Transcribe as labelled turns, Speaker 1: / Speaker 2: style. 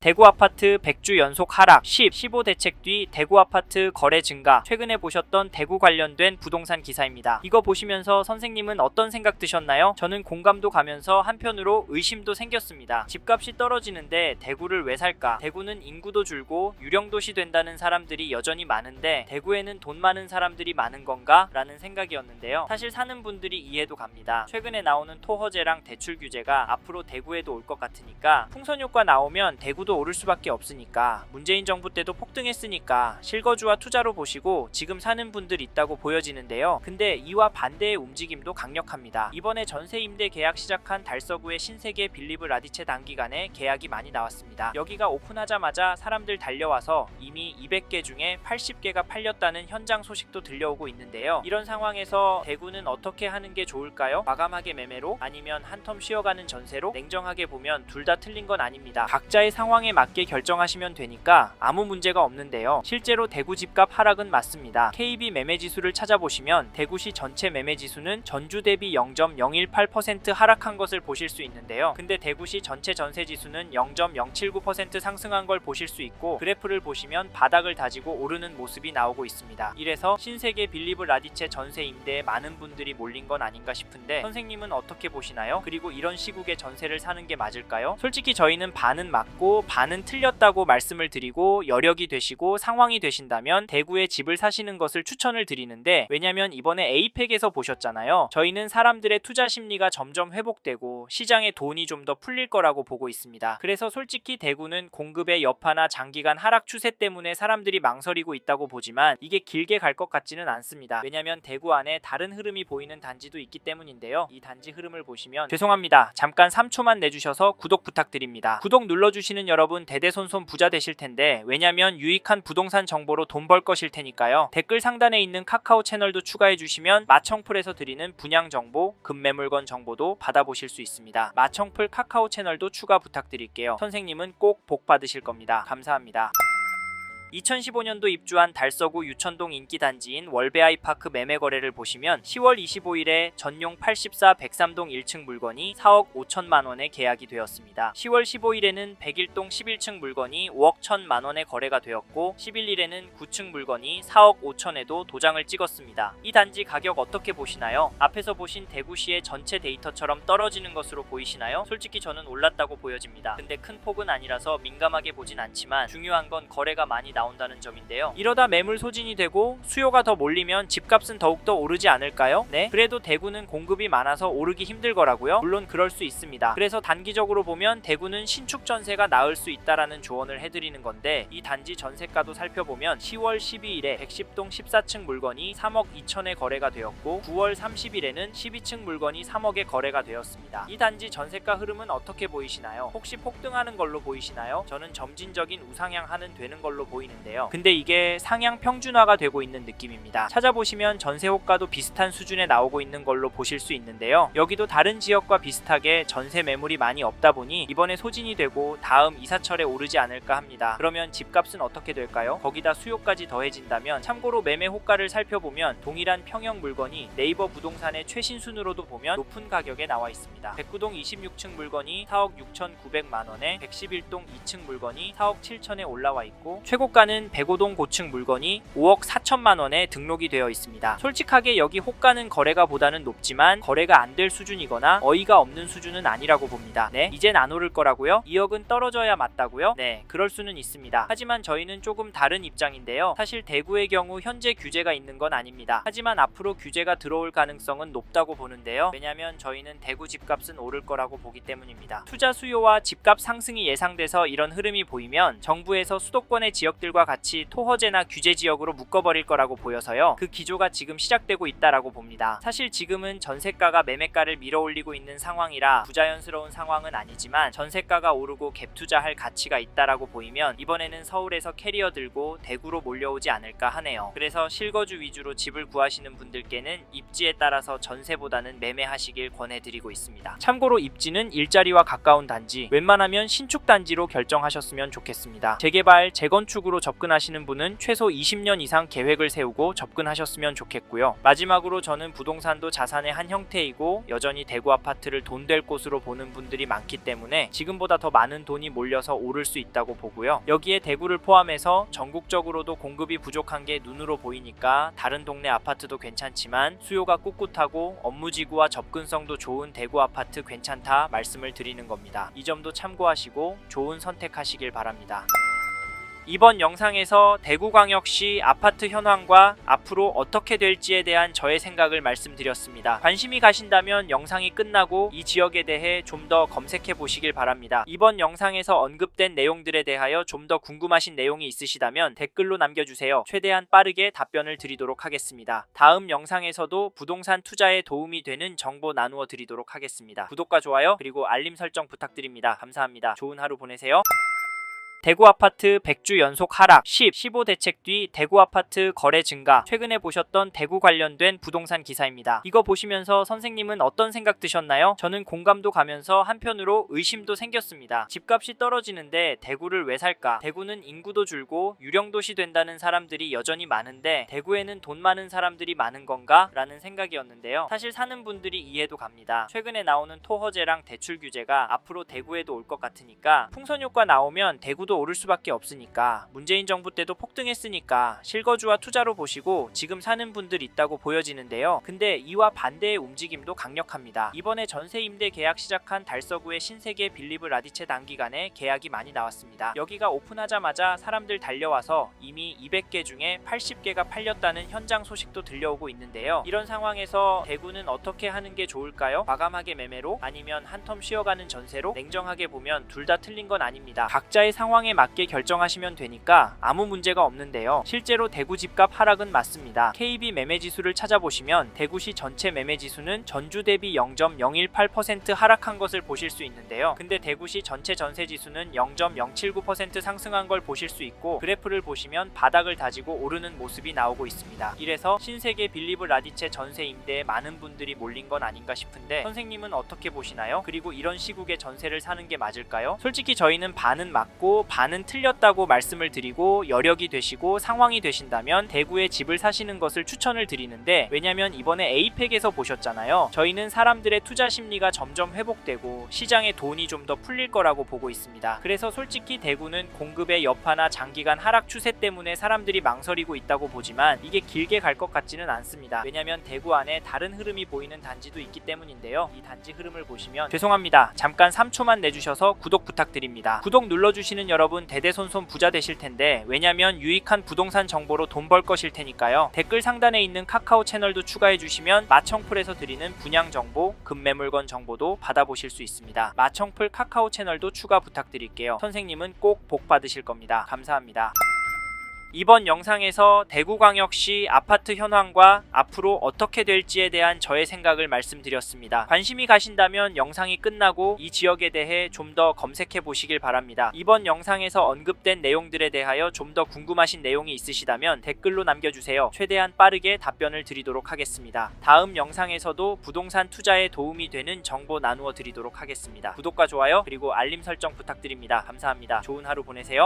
Speaker 1: 대구 아파트 100주 연속 하락, 15 대책 뒤 대구 아파트 거래 증가. 최근에 보셨던 대구 관련된 부동산 기사입니다. 이거 보시면서 선생님은 어떤 생각 드셨나요? 저는 공감도 가면서 한편으로 의심도 생겼습니다. 집값이 떨어지는데 대구를 왜 살까? 대구는 인구도 줄고 유령도시 된다는 사람들이 여전히 많은데 대구에는 돈 많은 사람들이 많은 건가? 라는 생각이었는데요. 사실 사는 분들이 이해도 갑니다. 최근에 나오는 토허제랑 대출 규제가 앞으로 대구에도 올 것 같으니까 풍선 효과 나오면 대구도 오를 수밖에 없으니까, 문재인 정부 때도 폭등했으니까 실거주와 투자로 보시고 지금 사는 분들 있다고 보여지는데요. 근데 이와 반대의 움직임도 강력합니다. 이번에 전세 임대 계약 시작한 달서구의 신세계 빌리브 라디체 단기간에 계약이 많이 나왔습니다. 여기가 오픈하자마자 사람들 달려와서 이미 200개 중에 80개가 팔렸다는 현장 소식도 들려오고 있는데요. 이런 상황에서 대구는 어떻게 하는 게 좋을까요? 마감하게 매매로? 아니면 한텀 쉬어가는 전세로? 냉정하게 보면 둘 다 틀린 건 아닙니다. 각자의 상황에 맞게 결정하시면 되니까 아무 문제가 없는데요. 실제로 대구 집값 하락은 맞습니다. KB 매매지수를 찾아보시면 대구시 전체 매매지수는 전주 대비 0.018% 하락한 것을 보실 수 있는데요. 근데 대구시 전체 전세지수는 0.079% 상승한 걸 보실 수 있고, 그래프를 보시면 바닥을 다지고 오르는 모습이 나오고 있습니다. 이래서 신세계 빌리브 라디체 전세 임대에 많은 분들이 몰린 건 아닌가 싶은데 선생님은 어떻게 보시나요? 그리고 이런 시국에 전세를 사는 게 맞을까요? 솔직히 저희는 반은 맞고 반은 틀렸다고 말씀을 드리고, 여력이 되시고 상황이 되신다면 대구에 집을 사시는 것을 추천을 드리는데, 왜냐면 이번에 에이펙에서 보셨잖아요. 저희는 사람들의 투자 심리가 점점 회복되고 시장에 돈이 좀 더 풀릴 거라고 보고 있습니다. 그래서 솔직히 대구는 공급의 여파나 장기간 하락 추세 때문에 사람들이 망설이고 있다고 보지만 이게 길게 갈 것 같지는 않습니다. 왜냐면 대구 안에 다른 흐름이 보이는 단지도 있기 때문인데요. 이 단지 흐름을 보시면, 죄송합니다, 잠깐 3초만 내주셔서 구독 부탁드립니다. 구독 눌러주시는 여러분 대대손손 부자 되실 텐데, 왜냐면 유익한 부동산 정보로 돈 벌 것일 테니까요. 댓글 상단에 있는 카카오 채널도 추가해 주시면 마청풀에서 드리는 분양 정보, 급매물건 정보도 받아보실 수 있습니다. 마청풀 카카오 채널도 추가 부탁드릴게요. 선생님은 꼭 복 받으실 겁니다. 감사합니다. 2015년도 입주한 달서구 유천동 인기단지인 월베아이파크 매매 거래를 보시면 10월 25일에 전용 84 103동 1층 물건이 4억 5천만 원에 계약이 되었습니다. 10월 15일에는 101동 11층 물건이 5억 1천만 원에 거래가 되었고, 11일에는 9층 물건이 4억 5천에도 도장을 찍었습니다. 이 단지 가격 어떻게 보시나요? 앞에서 보신 대구시의 전체 데이터처럼 떨어지는 것으로 보이시나요? 솔직히 저는 올랐다고 보여집니다. 근데 큰 폭은 아니라서 민감하게 보진 않지만 중요한 건 거래가 많이 나온다는 점인데요. 이러다 매물 소진이 되고 수요가 더 몰리면 집값은 더욱더 오르지 않을까요? 네? 그래도 대구는 공급이 많아서 오르기 힘들 거라고요? 물론 그럴 수 있습니다. 그래서 단기적으로 보면 대구는 신축 전세가 나을 수 있다라는 조언을 해드리는 건데, 이 단지 전세가도 살펴보면 10월 12일에 110동 14층 물건이 3억 2천에 거래가 되었고, 9월 30일에는 12층 물건이 3억에 거래가 되었습니다. 이 단지 전세가 흐름은 어떻게 보이시나요? 혹시 폭등하는 걸로 보이시나요? 저는 점진적인 우상향하는 되는 걸로 보이는데요. 근데 이게 상향 평준화가 되고 있는 느낌입니다. 찾아보시면 전세 호가도 비슷한 수준에 나오고 있는 걸로 보실 수 있는데요. 여기도 다른 지역과 비슷하게 전세 매물이 많이 없다 보니 이번에 소진이 되고 다음 이사철에 오르지 않을까 합니다. 그러면 집값은 어떻게 될까요? 거기다 수요까지 더해진다면, 참고로 매매 호가를 살펴보면 동일한 평형 물건이 네이버 부동산의 최신 순으로도 보면 높은 가격에 나와 있습니다. 109동 26층 물건이 4억 6,900만 원에 111동 2층 물건이 4억 7천에 올라와 있고, 최고가는 105동 고층 물건이 5억 4천만 원에 등록이 되어 있습니다. 솔직하게 여기 호가는 거래가 보다는 높지만 거래가 안 될 수준이거나 어이가 없는 수준은 아니라고 봅니다. 네? 이젠 안 오를 거라고요? 2억은 떨어져야 맞다고요? 네, 그럴 수는 있습니다. 하지만 저희는 조금 다른 입장인데요. 사실 대구의 경우 현재 규제가 있는 건 아닙니다. 하지만 앞으로 규제가 들어올 가능성은 높다고 보는데요. 왜냐면 저희는 대구 집값은 오를 거라고 보기 때문입니다. 투자 수요와 집값 상승이 예상돼서 이런 흐름이 보이면 정부에서 수도권의 지역들과 같이 토허제나 규제 지역으로 묶어버릴 거라고 보여서요. 그 기조가 지금 시작되고 있다라고 봅니다. 사실 지금은 전세가가 매매가를 밀어올리고 있는 상황이라 부자연스러운 상황은 아니지만, 전세가가 오르고 갭 투자할 가치가 있다라고 보이면 이번에는 서울에서 캐리어 들고 대구로 몰려오지 않을까 하네요. 그래서 실거주 위주로 집을 구하시는 분들께는 입지에 따라서 전세보다는 매매하시길 권해드리고 있습니다. 참고로 입지는 일자리와 가까운 단지, 웬만하면 신축 단지로 결정하셨으면 좋겠습니다. 재개발, 재건축으로 부동산으로 접근하시는 분은 최소 20년 이상 계획을 세우고 접근하셨으면 좋겠고요. 마지막으로 저는 부동산도 자산의 한 형태이고 여전히 대구 아파트를 돈 될 곳으로 보는 분들이 많기 때문에 지금보다 더 많은 돈이 몰려서 오를 수 있다고 보고요. 여기에 대구를 포함해서 전국적으로도 공급이 부족한 게 눈으로 보이니까 다른 동네 아파트도 괜찮지만 수요가 꿋꿋하고 업무지구와 접근성도 좋은 대구 아파트 괜찮다 말씀을 드리는 겁니다. 이 점도 참고하시고 좋은 선택하시길 바랍니다. 이번 영상에서 대구광역시 아파트 현황과 앞으로 어떻게 될지에 대한 저의 생각을 말씀드렸습니다. 관심이 가신다면 영상이 끝나고 이 지역에 대해 좀 더 검색해 보시길 바랍니다. 이번 영상에서 언급된 내용들에 대하여 좀 더 궁금하신 내용이 있으시다면 댓글로 남겨주세요. 최대한 빠르게 답변을 드리도록 하겠습니다. 다음 영상에서도 부동산 투자에 도움이 되는 정보 나누어 드리도록 하겠습니다. 구독과 좋아요 그리고 알림 설정 부탁드립니다. 감사합니다. 좋은 하루 보내세요. 대구 아파트 100주 연속 하락 15 대책 뒤 대구 아파트 거래 증가. 최근에 보셨던 대구 관련된 부동산 기사입니다. 이거 보시면서 선생님은 어떤 생각 드셨나요? 저는 공감도 가면서 한편으로 의심도 생겼습니다. 집값이 떨어지는데 대구를 왜 살까? 대구는 인구도 줄고 유령도시 된다는 사람들이 여전히 많은데 대구에는 돈 많은 사람들이 많은 건가? 라는 생각이었는데요. 사실 사는 분들이 이해도 갑니다. 최근에 나오는 토허제랑 대출 규제가 앞으로 대구에도 올 것 같으니까 풍선 효과 나오면 대구 오를 수밖에 없으니까 문재인 정부 때도 폭등했으니까 실거주와 투자로 보시고 지금 사는 분들 있다고 보여지는데요. 근데 이와 반대의 움직임도 강력합니다. 이번에 전세 임대 계약 시작한 달서구의 신세계 빌리브 라디체 단기간에 계약이 많이 나왔습니다. 여기가 오픈하자마자 사람들 달려와서 이미 200개 중에 80개가 팔렸다는 현장 소식도 들려오고 있는데요. 이런 상황에서 대구는 어떻게 하는 게 좋을까요? 과감하게 매매로 아니면 한 텀 쉬어가는 전세로? 냉정하게 보면 둘 다 틀린 건 아닙니다. 각자의 상황에 맞게 결정하시면 되니까 아무 문제가 없는데요. 실제로 대구 집값 하락은 맞습니다. KB 매매지수를 찾아보시면 대구시 전체 매매지수는 전주 대비 0.018% 하락한 것을 보실 수 있는데요. 근데 대구시 전체 전세지수는 0.079% 상승한 걸 보실 수 있고 그래프를 보시면 바닥을 다지고 오르는 모습이 나오고 있습니다. 이래서 신세계 빌리브 라디체 전세 임대에 많은 분들이 몰린 건 아닌가 싶은데 선생님은 어떻게 보시나요? 그리고 이런 시국에 전세를 사는 게 맞을까요? 솔직히 저희는 반은 맞고 반은 틀렸다고 말씀을 드리고 여력이 되시고 상황이 되신다면 대구에 집을 사시는 것을 추천을 드리는데 왜냐면 이번에 에이펙에서 보셨잖아요. 저희는 사람들의 투자 심리가 점점 회복되고 시장에 돈이 좀 더 풀릴 거라고 보고 있습니다. 그래서 솔직히 대구는 공급의 여파나 장기간 하락 추세 때문에 사람들이 망설이고 있다고 보지만 이게 길게 갈 것 같지는 않습니다. 왜냐면 대구 안에 다른 흐름이 보이는 단지도 있기 때문인데요. 이 단지 흐름을 보시면 죄송합니다. 잠깐 3초만 내주셔서 구독 부탁드립니다. 구독 눌러주시는 여러분 대대손손 부자 되실 텐데 왜냐면 유익한 부동산 정보로 돈 벌 것일 테니까요. 댓글 상단에 있는 카카오 채널도 추가해 주시면 마청풀에서 드리는 분양 정보, 급매물건 정보도 받아보실 수 있습니다. 마청풀 카카오 채널도 추가 부탁드릴게요. 선생님은 꼭 복 받으실 겁니다. 감사합니다. 이번 영상에서 대구광역시 아파트 현황과 앞으로 어떻게 될지에 대한 저의 생각을 말씀드렸습니다. 관심이 가신다면 영상이 끝나고 이 지역에 대해 좀 더 검색해 보시길 바랍니다. 이번 영상에서 언급된 내용들에 대하여 좀 더 궁금하신 내용이 있으시다면 댓글로 남겨주세요. 최대한 빠르게 답변을 드리도록 하겠습니다. 다음 영상에서도 부동산 투자에 도움이 되는 정보 나누어 드리도록 하겠습니다. 구독과 좋아요 그리고 알림 설정 부탁드립니다. 감사합니다. 좋은 하루 보내세요.